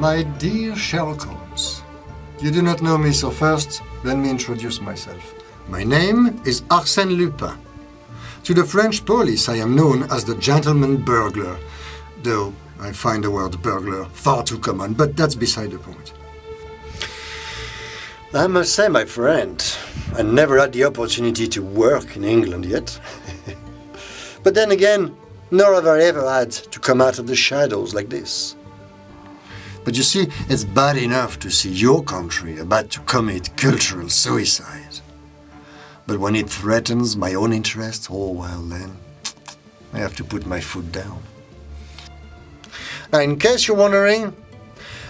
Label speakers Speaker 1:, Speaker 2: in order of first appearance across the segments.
Speaker 1: My dear Sherlock Holmes, you do not know me, so first, let me introduce myself. My name is Arsène Lupin. To the French police, I am known as the gentleman burglar, though I find the word burglar far too common, but that's beside the point. I must say, my friend, I never had the opportunity to work in England yet. But then again, nor have I ever had to come out of the shadows like this. But you see, it's bad enough to see your country about to commit cultural suicide. But when it threatens my own interests, oh well then, I have to put my foot down. Now, in case you're wondering,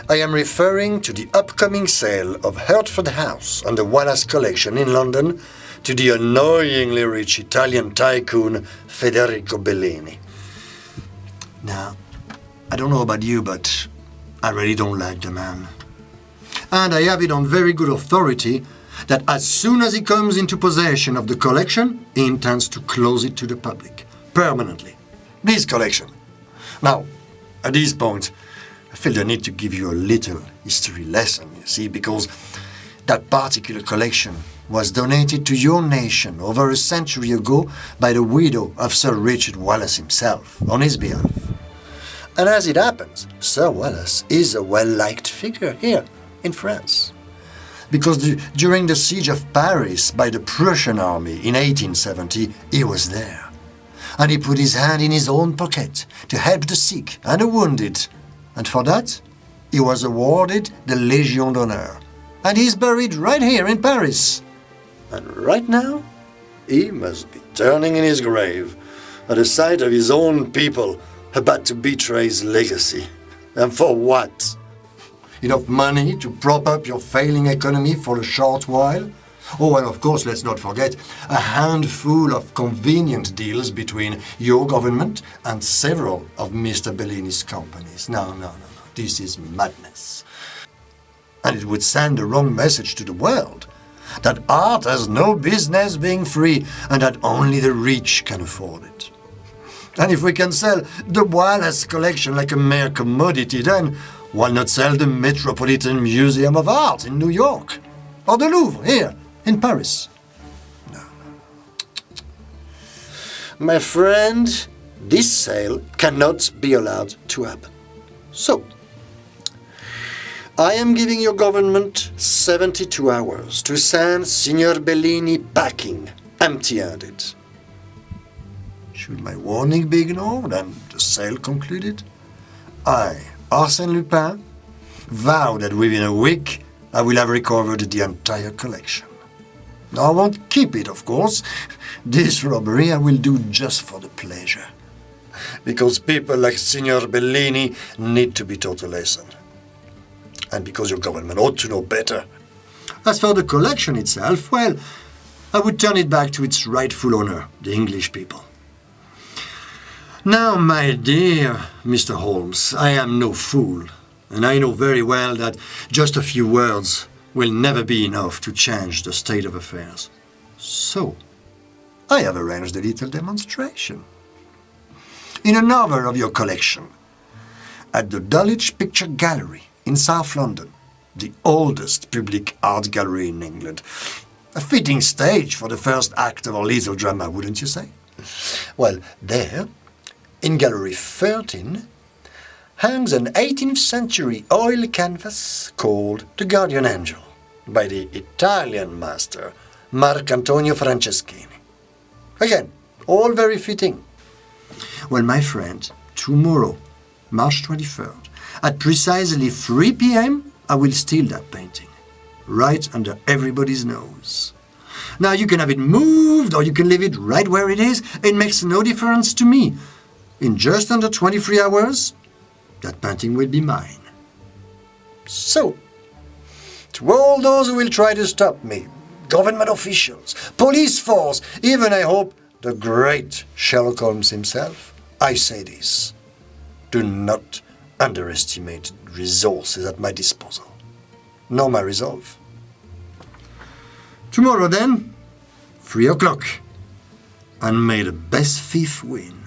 Speaker 1: I am referring to the upcoming sale of Hertford House and the Wallace Collection in London to the annoyingly rich Italian tycoon Federico Bellini. Now, I don't know about you, but I really don't like the man. And I have it on very good authority that as soon as he comes into possession of the collection, he intends to close it to the public, permanently. This collection. Now, at this point, I feel the need to give you a little history lesson, you see, because that particular collection was donated to your nation over a century ago by the widow of Sir Richard Wallace himself, on his behalf. And as it happens, Sir Wallace is a well-liked figure here in France. Because during the siege of Paris by the Prussian army in 1870, he was there. And he put his hand in his own pocket to help the sick and the wounded. And for that, he was awarded the Légion d'honneur. And he's buried right here in Paris. And right now, he must be turning in his grave at the sight of his own people about to betray his legacy. And for what? Enough money to prop up your failing economy for a short while? Oh, and of course, let's not forget a handful of convenient deals between your government and several of Mr. Bellini's companies. No. This is madness. And it would send the wrong message to the world, that art has no business being free and that only the rich can afford it. And if we can sell the Wallace collection like a mere commodity, then why not sell the Metropolitan Museum of Art in New York? Or the Louvre here in Paris? No. My friend, this sale cannot be allowed to happen. So, I am giving your government 72 hours to send Signor Bellini packing, empty-handed. Should my warning be ignored and the sale concluded? I, Arsène Lupin, vow that within a week I will have recovered the entire collection. Now, I won't keep it, of course. This robbery I will do just for the pleasure. Because people like Signor Bellini need to be taught a lesson. And because your government ought to know better. As for the collection itself, well, I would turn it back to its rightful owner, the English people. Now, my dear Mr. Holmes, I am no fool, and I know very well that just a few words will never be enough to change the state of affairs. So, I have arranged a little demonstration. In another of your collection, at the Dulwich Picture Gallery in South London, the oldest public art gallery in England. A fitting stage for the first act of our little drama, wouldn't you say? Well, there, in Gallery 13, hangs an 18th century oil canvas called The Guardian Angel by the Italian master Marcantonio Franceschini. Again, all very fitting. Well, my friend, tomorrow, March 23rd, at precisely 3 p.m., I will steal that painting, right under everybody's nose. Now, you can have it moved or you can leave it right where it is. It makes no difference to me. In just under 23 hours, that painting will be mine. So, to all those who will try to stop me, government officials, police force, even, I hope, the great Sherlock Holmes himself, I say this: do not underestimate the resources at my disposal, nor my resolve. Tomorrow then, 3 o'clock, and may the best thief win.